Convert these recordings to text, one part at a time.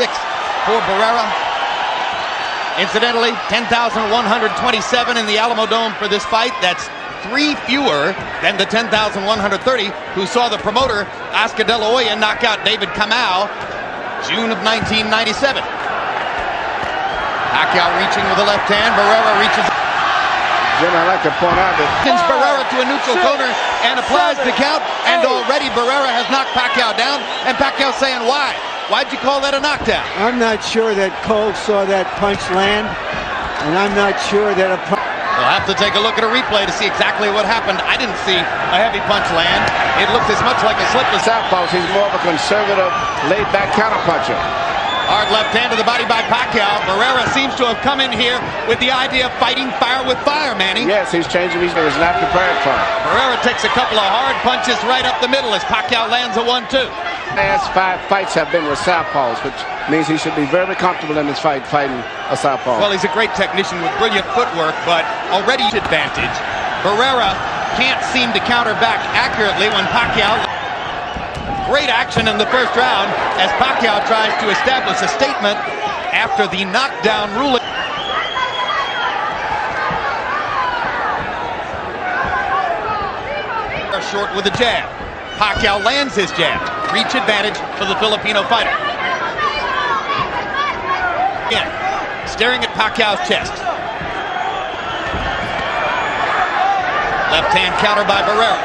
for Barrera. Incidentally, 10,127 in the Alamo Dome for this fight. That's 3 fewer than the 10,130 who saw the promoter Oscar De La Hoya knock out David Kamau June of 1997. Pacquiao reaching with the left hand. Barrera reaches. Jim, I'd like to point out that Sends Barrera to a neutral corner and applies the count. And already Barrera has knocked Pacquiao down. And Pacquiao saying, why? Why'd you call that a knockdown? I'm not sure that Cole saw that punch land. And I'm not sure that a punch... We'll have to take a look at a replay to see exactly what happened. I didn't see a heavy punch land. It looked as much like a slip as southpaws. He's more of a conservative, laid-back counterpuncher. Hard left hand to the body by Pacquiao. Barrera seems to have come in here with the idea of fighting fire with fire, Manny. Yes, he's changing. He was not prepared for it. Barrera takes a couple of hard punches right up the middle as Pacquiao lands a 1-2. Last 5 fights have been with southpaws, which means he should be very comfortable in this fight fighting a southpaw. Well, he's a great technician with brilliant footwork, but already advantage. Barrera can't seem to counter back accurately when Pacquiao... Great action in the first round as Pacquiao tries to establish a statement after the knockdown ruling. Short with a jab. Pacquiao lands his jab. Reach advantage for the Filipino fighter. Again, staring at Pacquiao's chest. Left hand counter by Barrera.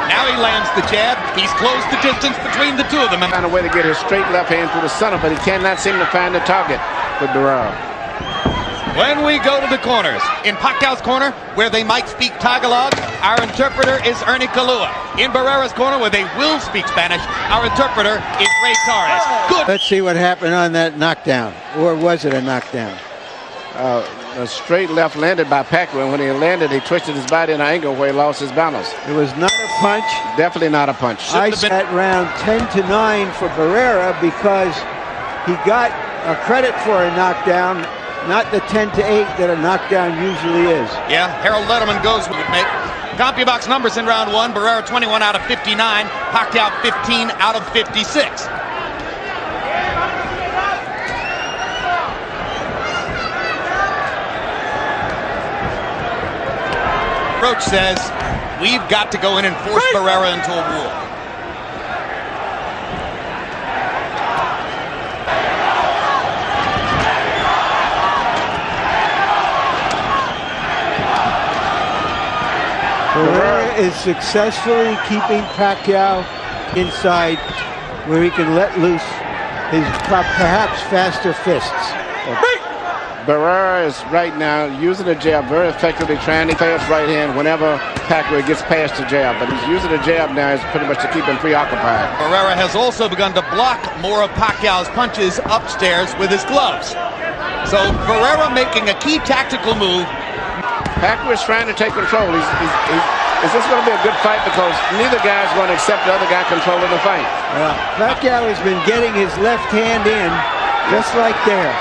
Now he lands the jab. He's closed the distance between the two of them. Found a way to get his straight left hand through the center, but he cannot seem to find the target with Barrera. When we go to the corners, in Pacquiao's corner, where they might speak Tagalog, our interpreter is Ernie Kalua. In Barrera's corner, where they will speak Spanish, our interpreter is Ray Torres. Good. Let's see what happened on that knockdown. Or was it a knockdown? A straight left landed by Pacquiao, and when he landed, he twisted his body in an angle where he lost his balance. It was not a punch. Definitely not a punch. I set round 10-9 for Barrera because he got a credit for a knockdown, not the 10-8 that a knockdown usually is. Yeah, Harold Letterman goes with make. CompuBox numbers in round 1. Barrera 21 out of 59. Pacquiao 15 out of 56. Roach says, we've got to go in and force Barrera into a war. Barrera is successfully keeping Pacquiao inside where he can let loose his perhaps faster fists. Barrera is right now using the jab very effectively, trying to play his right hand whenever Pacquiao gets past the jab. But he's using the jab now is pretty much to keep him preoccupied. Barrera has also begun to block more of Pacquiao's punches upstairs with his gloves. So Barrera making a key tactical move. Pacquiao is trying to take control. Is this going to be a good fight? Because neither guy is going to accept the other guy controlling the fight. Pacquiao has been getting his left hand in just like there.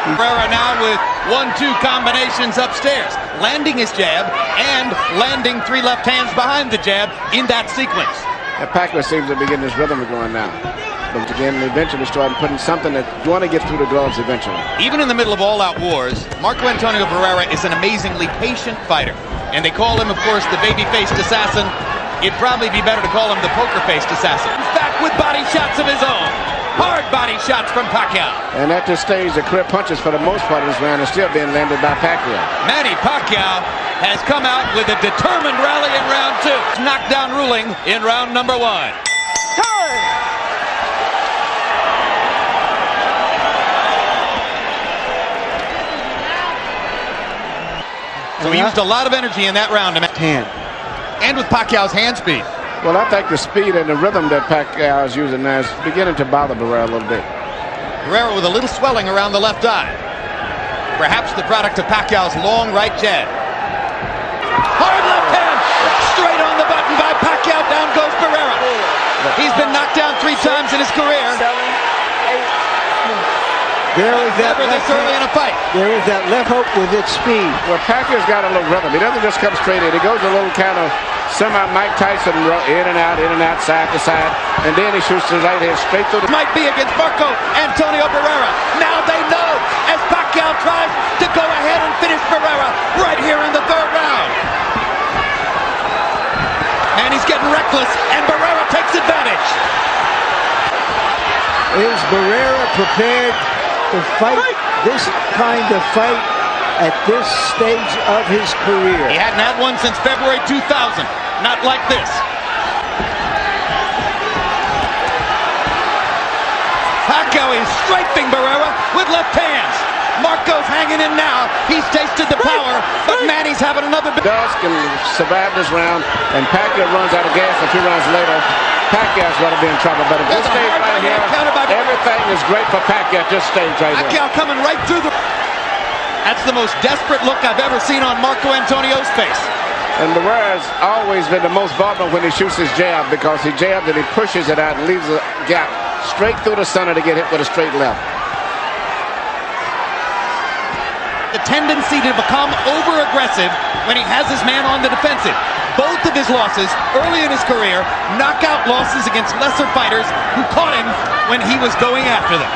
Barrera now with 1-2 combinations upstairs, landing his jab and landing 3 left hands behind the jab in that sequence. And Pacquiao seems to be getting his rhythm going now. But again, eventually starting putting something that you want to get through the gloves eventually. Even in the middle of all-out wars, Marco Antonio Barrera is an amazingly patient fighter. And they call him, of course, the baby-faced assassin. It'd probably be better to call him the poker-faced assassin. He's back with body shots of his own. Hard body shots from Pacquiao. And at this stage, the clear punches for the most part of this round are still being landed by Pacquiao. Manny Pacquiao has come out with a determined rally in round 2. Knockdown ruling in round number 1. So he used a lot of energy in that round. And with Pacquiao's hand speed. Well, I think the speed and the rhythm that Pacquiao is using now is beginning to bother Barrera a little bit. Barrera with a little swelling around the left eye. Perhaps the product of Pacquiao's long right jab. Hard left hand! Straight on the button by Pacquiao. Down goes Barrera. He's been knocked down 3 times in his career. There was that Never this left early in a fight. There was that left hook with its speed. Well, Pacquiao's got a little rhythm. He doesn't just come straight in. He goes a little kind of semi-Mike Tyson, in and out, side to side, and then he shoots his right hand straight through the... Might be against Marco Antonio Barrera. Now they know as Pacquiao tries to go ahead and finish Barrera right here in the third round. And he's getting reckless, and Barrera takes advantage. Is Barrera prepared to fight this kind of fight at this stage of his career? He hadn't had one since February 2000. Not like this. Pacquiao is strafing Barrera with left hands. Marco's hanging in now. He's tasted the power, but Manny's having another... Dusk can survive this round, and Pacquiao runs out of gas a few rounds later. Pacquiao's going to be in trouble, but at this stage right here, everything is great for Pacquiao at this stage right here. Pacquiao coming right through the... That's the most desperate look I've ever seen on Marco Antonio's face. And Barrera's always been the most vulnerable when he shoots his jab, because he jabs and he pushes it out and leaves a gap straight through the center to get hit with a straight left. The tendency to become over-aggressive when he has his man on the defensive. Both of his losses early in his career, knockout losses against lesser fighters who caught him when he was going after them.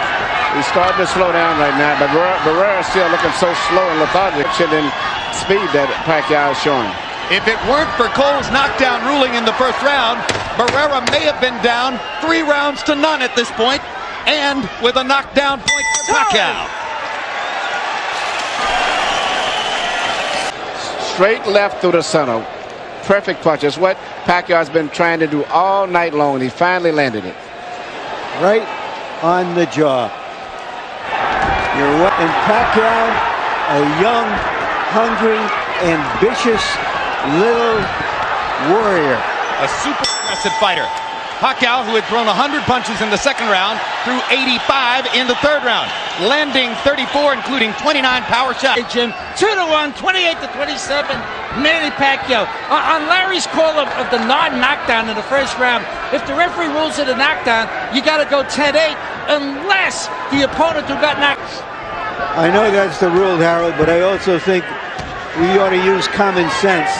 He's starting to slow down right now, but Barrera's still looking so slow and lethargic in speed that Pacquiao is showing. If it weren't for Cole's knockdown ruling in the first round, Barrera may have been down 3 rounds to none at this point, and with a knockdown point for Pacquiao. Straight left through the center. Perfect punch. It's what Pacquiao's been trying to do all night long, and he finally landed it. Right on the jaw. And Pacquiao, a young, hungry, ambitious little warrior. A super aggressive fighter. Pacquiao, who had thrown 100 punches in the second round, threw 85 in the third round, landing 34, including 29 power shots. 2-1, 28-27, Manny Pacquiao. On Larry's call of the non-knockdown in the first round, if the referee rules it a knockdown, you got to go 10-8, unless the opponent who got knocked. I know that's the rule, Harold, but I also think we ought to use common sense,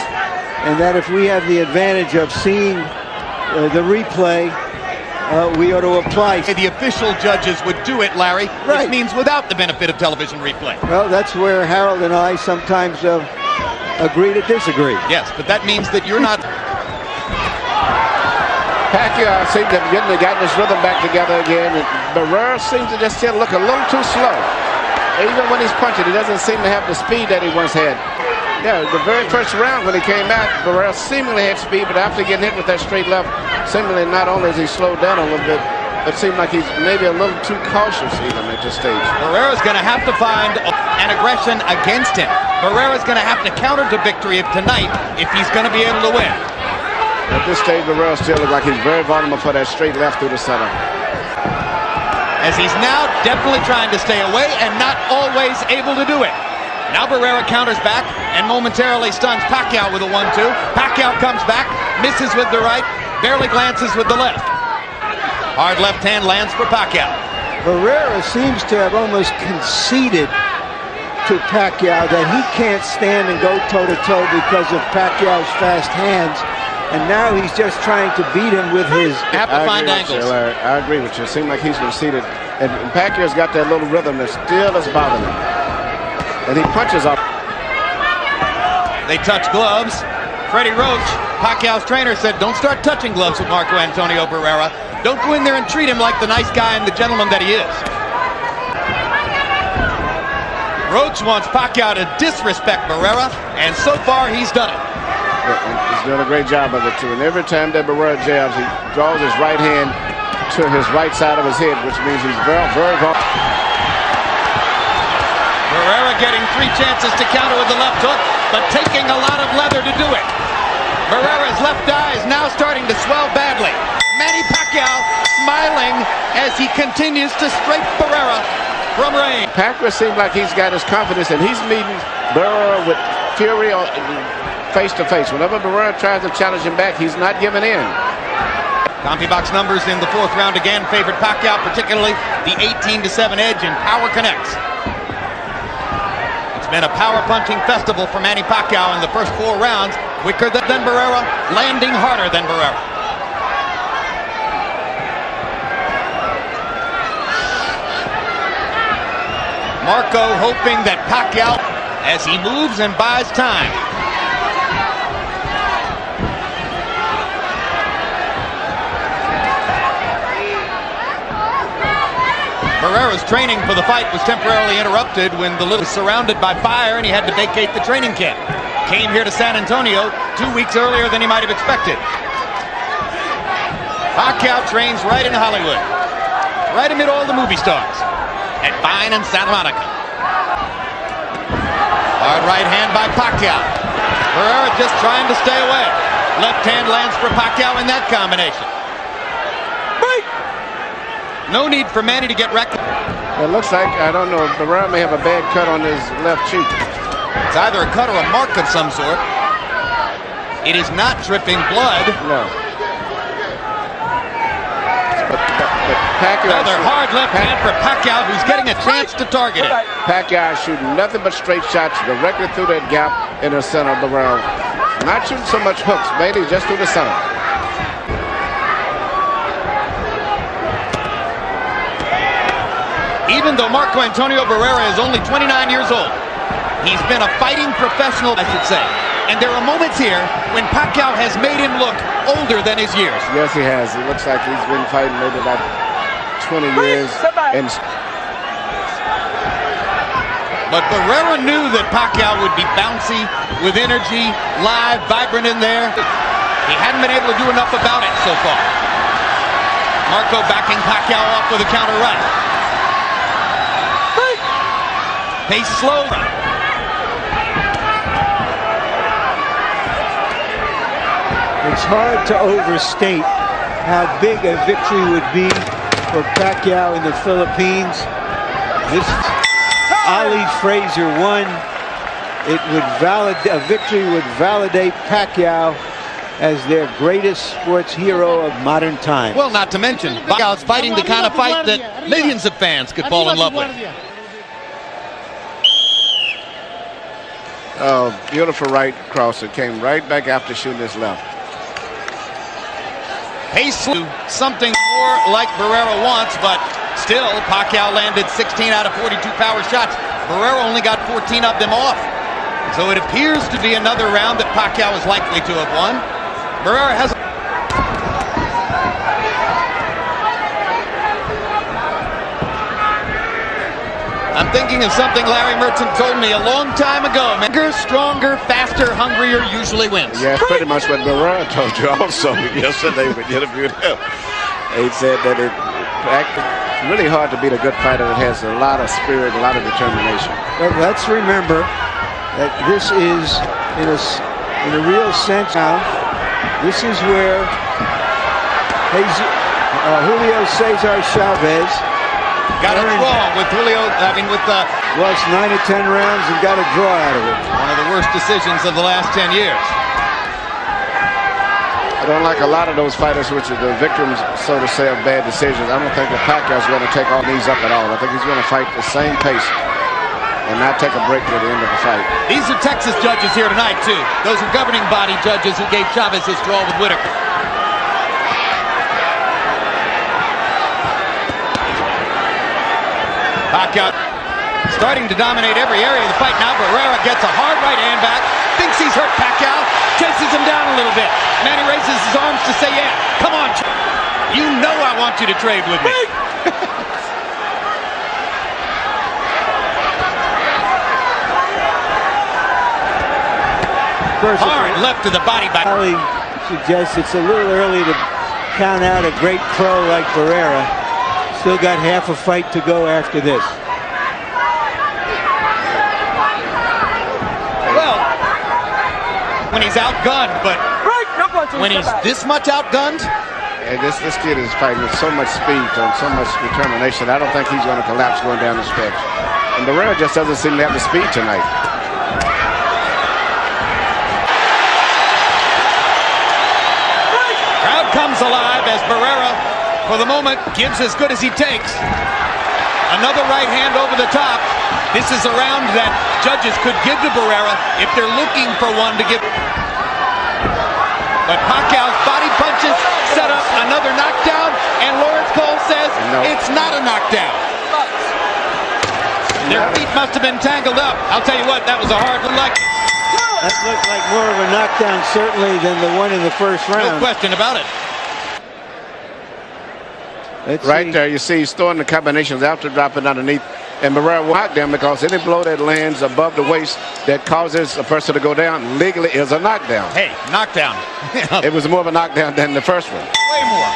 and that if we have the advantage of seeing the replay, we ought to apply. The official judges would do it, Larry, right, which means without the benefit of television replay. Well, that's where Harold and I sometimes agree to disagree. Yes, but that means that you're not... Pacquiao seems to have gotten his rhythm back together again, and Barrera seems to just still look a little too slow. Even when he's punching, he doesn't seem to have the speed that he once had. Yeah, the very first round when he came out, Barrera seemingly had speed, but after getting hit with that straight left, seemingly not only has he slowed down a little bit, but it seemed like he's maybe a little too cautious even at this stage. Barrera's going to have to find an aggression against him. Barrera's going to have to counter the victory of tonight if he's going to be able to win. At this stage, Barrera still looks like he's very vulnerable for that straight left through the center. As he's now definitely trying to stay away and not always able to do it. Now Barrera counters back and momentarily stuns Pacquiao with a 1-2. Pacquiao comes back, misses with the right, barely glances with the left. Hard left hand lands for Pacquiao. Barrera seems to have almost conceded to Pacquiao that he can't stand and go toe-to-toe because of Pacquiao's fast hands. And now he's just trying to beat him with his... Have to find angles. I agree with you. It seems like he's conceded. And Pacquiao's got that little rhythm that still is bothering him. And he punches up. They touch gloves. Freddie Roach, Pacquiao's trainer, said, don't start touching gloves with Marco Antonio Barrera. Don't go in there and treat him like the nice guy and the gentleman that he is. Roach wants Pacquiao to disrespect Barrera, and so far he's done it. He's doing a great job of it, too. And every time that Barrera jabs, he draws his right hand to his right side of his head, which means he's very, very vulnerable. Barrera getting 3 chances to counter with the left hook, but taking a lot of leather to do it. Barrera's left eye is now starting to swell badly. Manny Pacquiao smiling as he continues to strafe Barrera from range. Pacquiao seems like he's got his confidence, and he's meeting Barrera with fury face to face. Whenever Barrera tries to challenge him back, he's not giving in. CompuBox numbers in the 4th round again favored Pacquiao, particularly the 18-7 edge in power connects. It's been a power punching festival for Manny Pacquiao in the first 4 rounds. Quicker than Barrera, landing harder than Barrera. Marco hoping that Pacquiao, as he moves and buys time. Barrera's training for the fight was temporarily interrupted when the little was surrounded by fire and he had to vacate the training camp. Came here to San Antonio 2 weeks earlier than he might have expected. Pacquiao trains right in Hollywood, right amid all the movie stars, at Vine and Santa Monica. Hard right hand by Pacquiao. Barrera just trying to stay away. Left hand lands for Pacquiao in that combination. No need for Manny to get wrecked. It looks like, I don't know, Barrera may have a bad cut on his left cheek. It's either a cut or a mark of some sort. It is not dripping blood. No. But Pacquiao... Another hard left hand for Pacquiao, who's getting a chance to target it. Pacquiao shooting nothing but straight shots directly through that gap in the center of Barrera. Not shooting so much hooks, mainly just through the center. Even though Marco Antonio Barrera is only 29 years old, he's been a fighting professional, I should say. And there are moments here when Pacquiao has made him look older than his years. Yes, he has. It looks like he's been fighting maybe about 20 years. But Barrera knew that Pacquiao would be bouncy, with energy, live, vibrant in there. He hadn't been able to do enough about it so far. Marco backing Pacquiao off with a counter right. Pace slow. It's hard to overstate how big a victory would be for Pacquiao in the Philippines. This Ali Frazier won. It would validate, a victory would validate Pacquiao as their greatest sports hero of modern times. Well, not to mention, Pacquiao's fighting the kind of fight that millions of fans could fall in love with. Oh, beautiful right cross. It came right back after shooting his left. Pace something more like Barrera wants, but still, Pacquiao landed 16 out of 42 power shots. Barrera only got 14 of them off. So it appears to be another round that Pacquiao is likely to have won. Barrera has... I'm thinking of something Larry Merchant told me a long time ago. Bigger, stronger, faster, hungrier usually wins. Yeah, that's pretty much what Barrera told you also yesterday when you interviewed him. He said that it's really hard to beat a good fighter that has a lot of spirit, a lot of determination. But let's remember that this is, in a real sense now, this is where Julio Cesar Chavez got it wrong with Julio, lost 9 or 10 rounds and got a draw out of it. One of the worst decisions of the last 10 years. I don't like a lot of those fighters which are the victims, so to say, of bad decisions. I don't think that Pacquiao's going to take all these up at all. I think he's going to fight the same pace and not take a break at the end of the fight. These are Texas judges here tonight, too. Those are governing body judges who gave Chavez his draw with Whitaker. Pacquiao starting to dominate every area of the fight now. Barrera gets a hard right hand back. Thinks he's hurt Pacquiao. Chases him down a little bit. Manny raises his arms to say, yeah, come on. You know I want you to trade with me. Hard left to the body by... Ali suggests it's a little early to count out a great pro like Barrera. Still got half a fight to go after this. Well, when he's outgunned, but when he's this much outgunned, and this kid is fighting with so much speed and so much determination. I don't think he's going to collapse going down the stretch. And Barrera just doesn't seem to have the speed tonight. crowd comes alive as Barrera, for the moment, gives as good as he takes. Another right hand over the top. This is a round that judges could give to Barrera if they're looking for one to give. But Pacquiao's body punches set up another knockdown, and Lawrence Cole says it's not a knockdown. Their feet must have been tangled up. I'll tell you what, that was a hard look. That looked like more of a knockdown, certainly, than the one in the first round. No question about it. Right there, you see he's throwing the combinations after dropping underneath. And Barrera will knock down because any blow that lands above the waist that causes a person to go down legally is a knockdown. Hey, knockdown. It was more of a knockdown than the first one. Way more.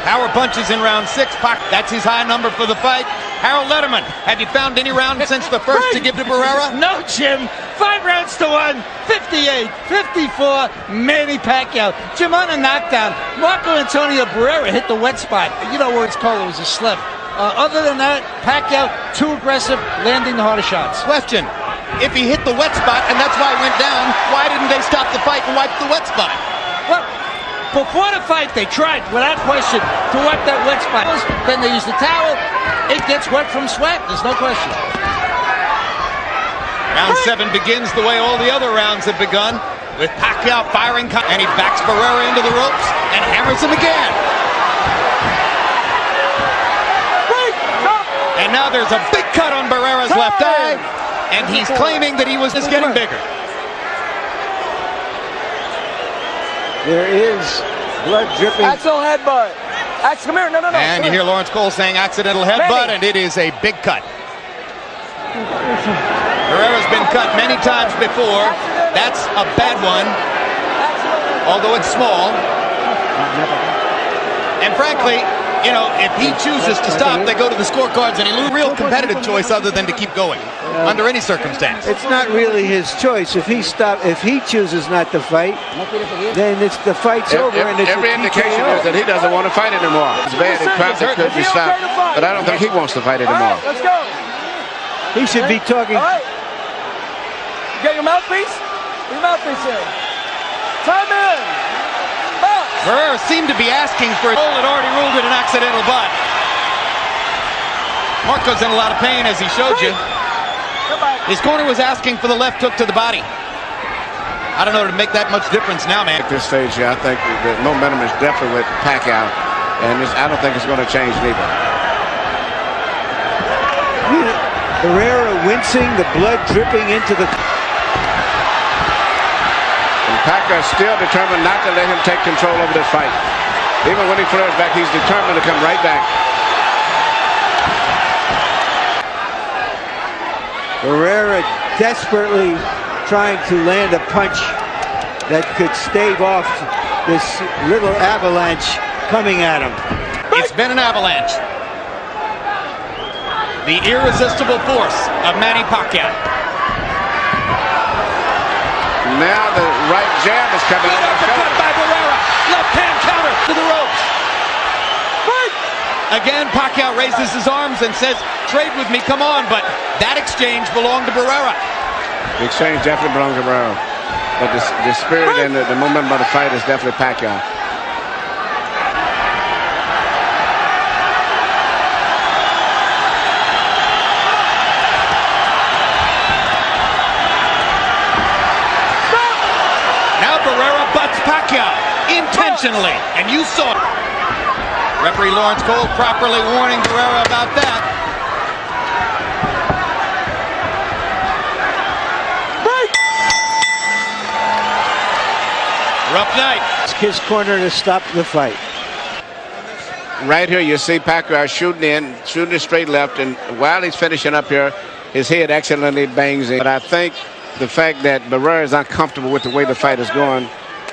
Power punches in round 6. That's his high number for the fight. Harold Letterman, have you found any round since the first to give to Barrera? No, Jim. 5 rounds to 1. 58, 54, Manny Pacquiao. Jim, on a knockdown, Marco Antonio Barrera hit the wet spot. You know where it's called, it was a slip. Other than that, Pacquiao, too aggressive, landing the harder shots. Question, if he hit the wet spot and that's why he went down, why didn't they stop the fight and wipe the wet spot? Well, before the fight, they tried, without question, to wipe that wet spot. Then they used the towel. It gets wet from sweat, there's no question. Round 7 begins the way all the other rounds have begun, with Pacquiao firing, and he backs Barrera into the ropes and hammers him again. And now there's a big cut on Barrera's left eye, and he's claiming that he was just getting bigger. There is blood dripping. Axel headbutt. Axel, come here. No. And you hear Lawrence Cole saying accidental headbutt, and it is a big cut. Barrera's been cut many times before. That's a bad one, although it's small. And frankly, you know, if he chooses to stop, they go to the scorecards, and he loses. Real competitive choice other than to keep going under any circumstance. It's not really his choice. If he chooses not to fight, then the fight's over. And it's every indication is that he doesn't want to fight anymore. It's bad. It probably could be stopped, but I don't think he wants to fight anymore. Let's go. He should be talking. All right. You got your mouthpiece? Your mouthpiece in. Time in. Barrera seemed to be asking for it. Had already ruled it an accidental butt. Marco's in a lot of pain, as he showed you. His corner was asking for the left hook to the body. I don't know to make that much difference now, man. At this stage here, I think the momentum is definitely with Pacquiao, and I don't think it's going to change neither. Barrera wincing, the blood dripping into the... Pacquiao is still determined not to let him take control over this fight. Even when he throws back, he's determined to come right back. Barrera desperately trying to land a punch that could stave off this little avalanche coming at him. It's been an avalanche. The irresistible force of Manny Pacquiao. Now the right jab is coming out. Uppercut by Barrera. Left hand counter to the ropes. Fight! Again, Pacquiao raises his arms and says, "Trade with me, come on." But that exchange belonged to Barrera. The exchange definitely belongs to Barrera. But the spirit and the momentum of the fight is definitely Pacquiao. Barrera butts Pacquiao intentionally, and you saw it. Referee Lawrence Cole properly warning Barrera about that. Rough night. It's his corner to stop the fight. Right here, you see Pacquiao shooting a straight left, and while he's finishing up here, his head accidentally bangs in. But I think the fact that Barrera is uncomfortable with the way the fight is going,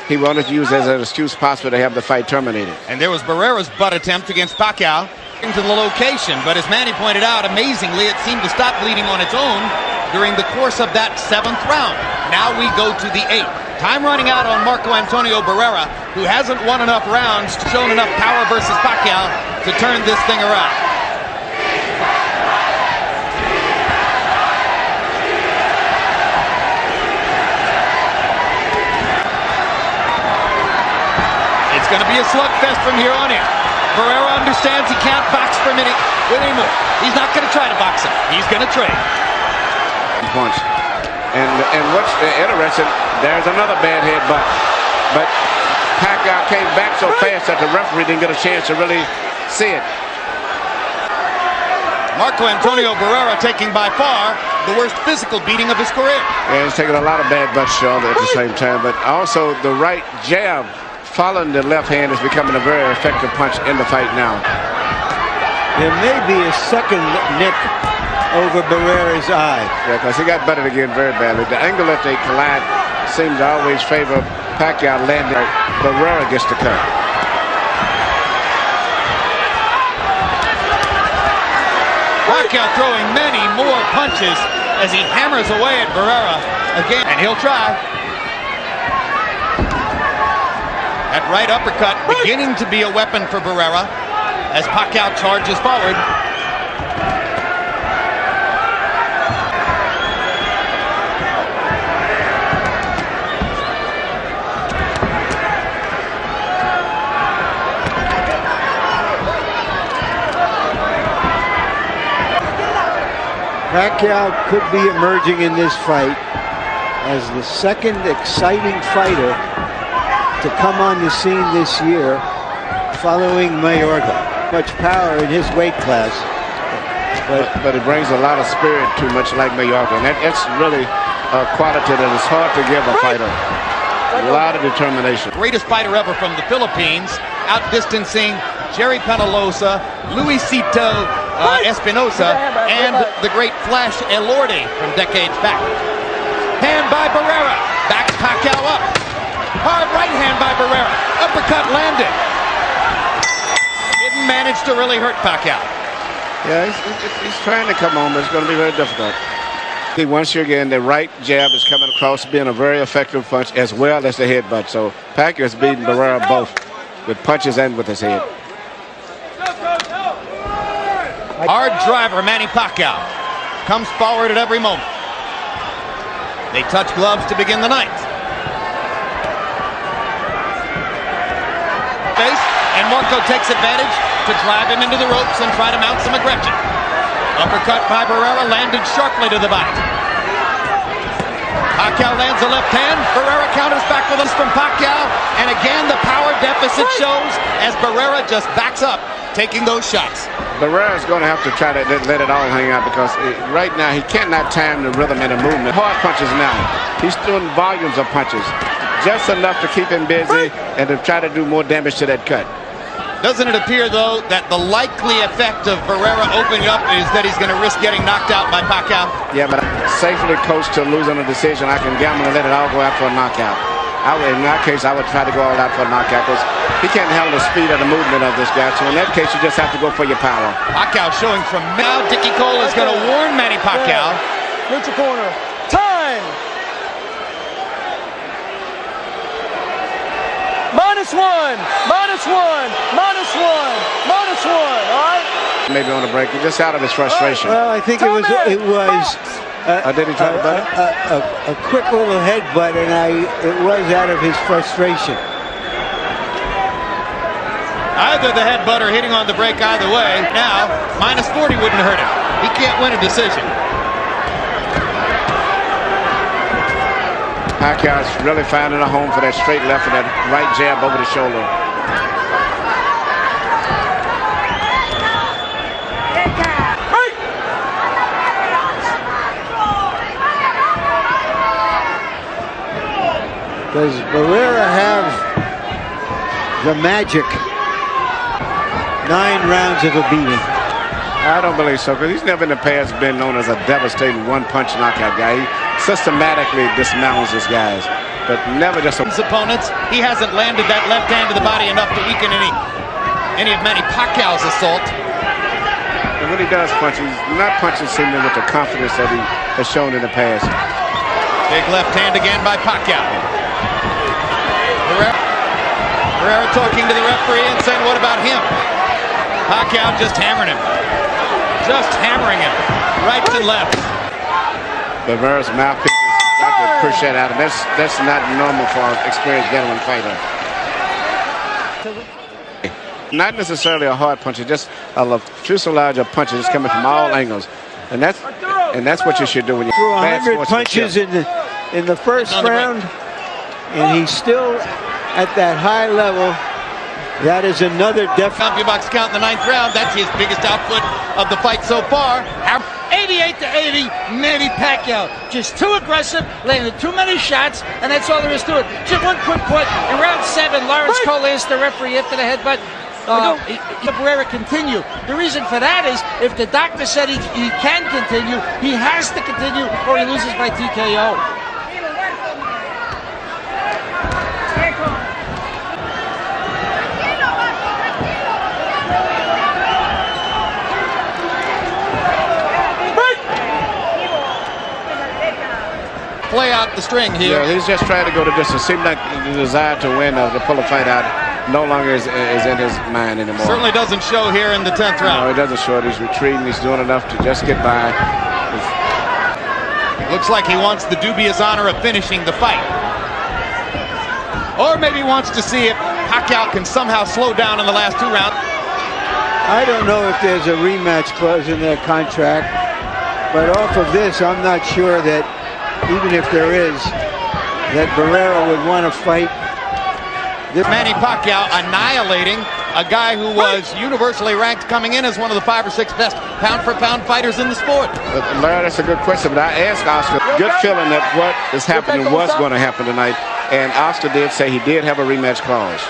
he wanted to use as an excuse possible to have the fight terminated. And there was Barrera's butt attempt against Pacquiao into the location, but as Manny pointed out, amazingly, it seemed to stop bleeding on its own during the course of that 7th round. Now we go to the 8th. Time running out on Marco Antonio Barrera, who hasn't won enough rounds, shown enough power versus Pacquiao to turn this thing around. going to be a slugfest from here on in. Barrera understands he can't box for a minute anymore. He's not going to try to box him. He's going to trade. Punch. And what's interesting, there's another bad headbutt. But Pacquiao came back so fast that the referee didn't get a chance to really see it. Marco Antonio Barrera taking by far the worst physical beating of his career. Yeah, he's taking a lot of bad butts, Sean, at the same time. But also the right jab following the left hand is becoming a very effective punch in the fight now. There may be a second nick over Barrera's eye. Yeah, because he got butted again very badly. The angle that they collide seems to always favor Pacquiao landing. Barrera gets the cut. Pacquiao throwing many more punches as he hammers away at Barrera again, and he'll try. That right uppercut beginning to be a weapon for Barrera as Pacquiao charges forward. Pacquiao could be emerging in this fight as the second exciting fighter to come on the scene this year following Mayorga. Much power in his weight class. But it brings a lot of spirit too, much like Mayorga. And that's really a quality that is hard to give a fighter. A lot of determination. Greatest fighter ever from the Philippines, outdistancing Jerry Penalosa, Luisito Espinosa, and the great Flash Elordi from decades back. Hand by Barrera, backs Pacquiao up. Hard right hand by Barrera, uppercut landed. Didn't manage to really hurt Pacquiao. Yeah, he's trying to come home, but it's going to be very difficult. Once again, the right jab is coming across, being a very effective punch as well as the headbutt. So Pacquiao is beating Barrera both with punches and with his head. Hard driver, Manny Pacquiao comes forward at every moment. They touch gloves to begin the ninth. Face, and Marco takes advantage to drive him into the ropes and try to mount some aggression. Uppercut by Barrera landed sharply to the body. Pacquiao lands a left hand. Barrera counters back with us from Pacquiao. And again, the power deficit shows as Barrera just backs up, taking those shots. Barrera is going to have to try to let it all hang out because right now he cannot time the rhythm and the movement. Hard punches now. He's doing volumes of punches. Just enough to keep him busy and to try to do more damage to that cut. Doesn't it appear, though, that the likely effect of Barrera opening up is that he's going to risk getting knocked out by Pacquiao? Yeah, but safely coached to losing a decision. I can gamble and let it all go out for a knockout. In that case, I would try to go all out for a knockout because he can't handle the speed of the movement of this guy. So in that case, you just have to go for your power. Pacquiao showing from now. Dickie Cole is going to warn Manny Pacquiao. Get your corner. Time! -1, -1, -1, -1. All right? Maybe on the break. He's just out of his frustration. Well, I think it was did he try to butt it? a quick little headbutt, and it was out of his frustration. Either the headbutt or hitting on the break, either way. Now, -40 wouldn't hurt him. He can't win a decision. Pacquiao's really finding a home for that straight left and that right jab over the shoulder. Does Barrera have the magic 9 rounds of a beating? I don't believe so, because he's never in the past been known as a devastating one-punch knockout guy. He systematically dismounts his guys, but never just his opponents. He hasn't landed that left hand to the body enough to weaken any of Manny Pacquiao's assault. And when he does punch, he's not punching seemingly with the confidence that he has shown in the past. Big left hand again by Pacquiao. Barrera talking to the referee and saying, what about him? Pacquiao just hammering him. Just hammering him. Right to left. Barrera's mouthpiece is not to push that out. And that's not normal for an experienced veteran fighter. Not necessarily a hard punch, just a fuselage of punches coming from all angles. And that's what you should do when you threw 100 punches in the first round, and he's still at that high level. That is another definite box count in the 9th round. That's his biggest output of the fight so far. 88-80, Manny Pacquiao. Just too aggressive, landed too many shots, and that's all there is to it. Just one quick point. In round 7, Lawrence Cole asked the referee after the headbutt, Barrera continue. The reason for that is if the doctor said he can continue, he has to continue or he loses by TKO. Play out the string here. Yeah, he's just trying to go the distance. Seems like the desire to win or to pull a fight out no longer is in his mind anymore. Certainly doesn't show here in the 10th round. No, it doesn't show it. He's retreating. He's doing enough to just get by. Looks like he wants the dubious honor of finishing the fight. Or maybe wants to see if Pacquiao can somehow slow down in the last 2 rounds. I don't know if there's a rematch clause in their contract, but off of this, I'm not sure that even if there is, that Barrera would want to fight. Manny Pacquiao annihilating a guy who was universally ranked coming in as one of the 5 or 6 best pound-for-pound fighters in the sport. Larry, that's a good question, but I asked Oscar. Good feeling that what is happening was going to happen tonight, and Oscar did say he did have a rematch clause.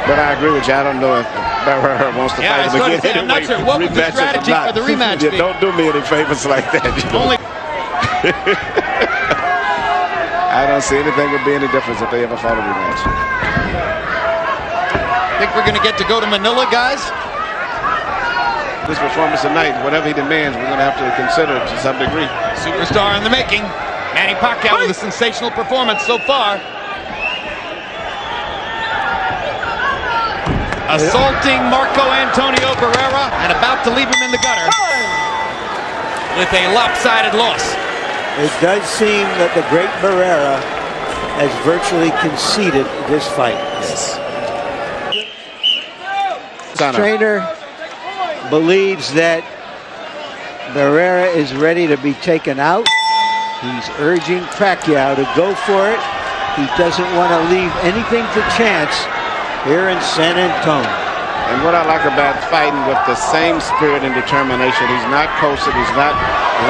But I agree with you. I don't know if Barrera wants to fight him again. I'm not sure. What was the strategy for the rematch? Don't do me any favors like that. Only I don't see anything would be any difference if they ever fought a rematch. Think we're going to get to go to Manila, guys? This performance tonight, whatever he demands, we're going to have to consider to some degree. Superstar in the making. Manny Pacquiao with a sensational performance so far. Assaulting Marco Antonio Barrera and about to leave him in the gutter with a lopsided loss. It does seem that the great Barrera has virtually conceded this fight. Yes. The trainer believes that Barrera is ready to be taken out. He's urging Pacquiao to go for it. He doesn't want to leave anything to chance here in San Antonio. And what I like about fighting with the same spirit and determination, he's not coasting, he's not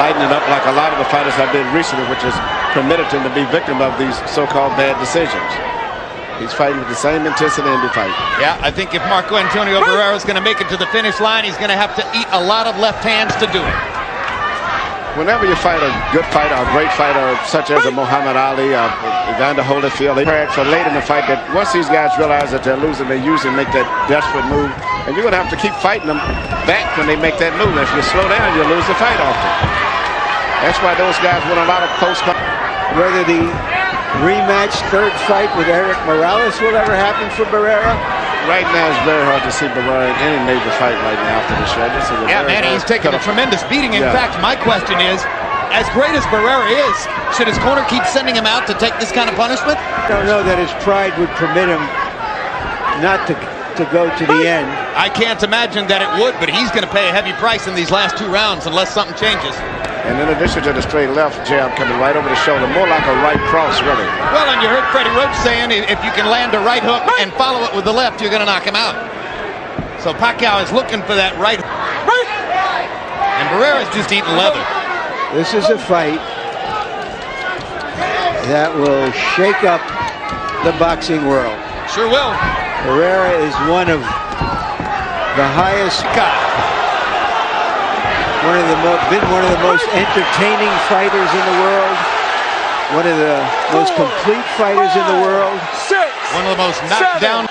lighting it up like a lot of the fighters have been recently, which has permitted him to be victim of these so-called bad decisions. He's fighting with the same intensity in the fight. Yeah, I think if Marco Antonio Barrera is going to make it to the finish line, he's going to have to eat a lot of left hands to do it. Whenever you fight a good fighter, a great fighter, such as a Muhammad Ali, or Evander Holyfield, they prepared for late in the fight that once these guys realize that they're losing, they usually make that desperate move. And you're going to have to keep fighting them back when they make that move. If you slow down, you'll lose the fight often. That's why those guys win a lot of close fights. Whether the rematch third fight with Eric Morales will ever happen for Barrera? Right now, it's very hard to see Barrera in any major fight right now after the show. Yeah, Manny, he's taking a tremendous beating. In fact, my question is, as great as Barrera is, should his corner keep sending him out to take this kind of punishment? I don't know that his pride would permit him not to go to the end. I can't imagine that it would, but he's going to pay a heavy price in these last 2 rounds unless something changes. And in addition to the straight left jab coming right over the shoulder, more like a right cross, really. Well, and you heard Freddie Roach saying if you can land a right hook and follow it with the left, you're going to knock him out. So Pacquiao is looking for that right. And Barrera's just eating leather. This is a fight that will shake up the boxing world. Sure will. Barrera is one of the highest, been one of the most entertaining fighters in the world, one of the most complete fighters in the world. One of the most knocked down.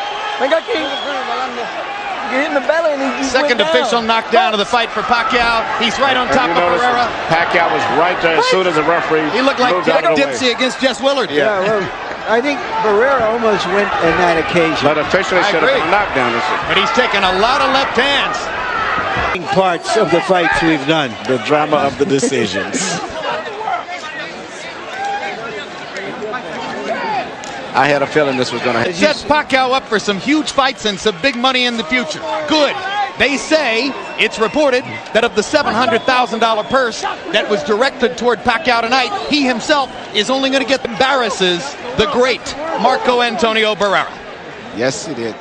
Second official knockdown of the fight for Pacquiao. He's right on top of Barrera. Pacquiao was right there as soon as the referee. He looked like Dipsy against Jess Willard. Yeah, well, I think Barrera almost went in that occasion. But officially should have been a knockdown. But he's taken a lot of left hands. Parts of the fights we've done. The drama of the decisions. I had a feeling this was going to happen. Sets Pacquiao up for some huge fights and some big money in the future. Good. They say, it's reported, that of the $700,000 purse that was directed toward Pacquiao tonight, he himself is only going to get embarrasses the great Marco Antonio Barrera. Yes, he did.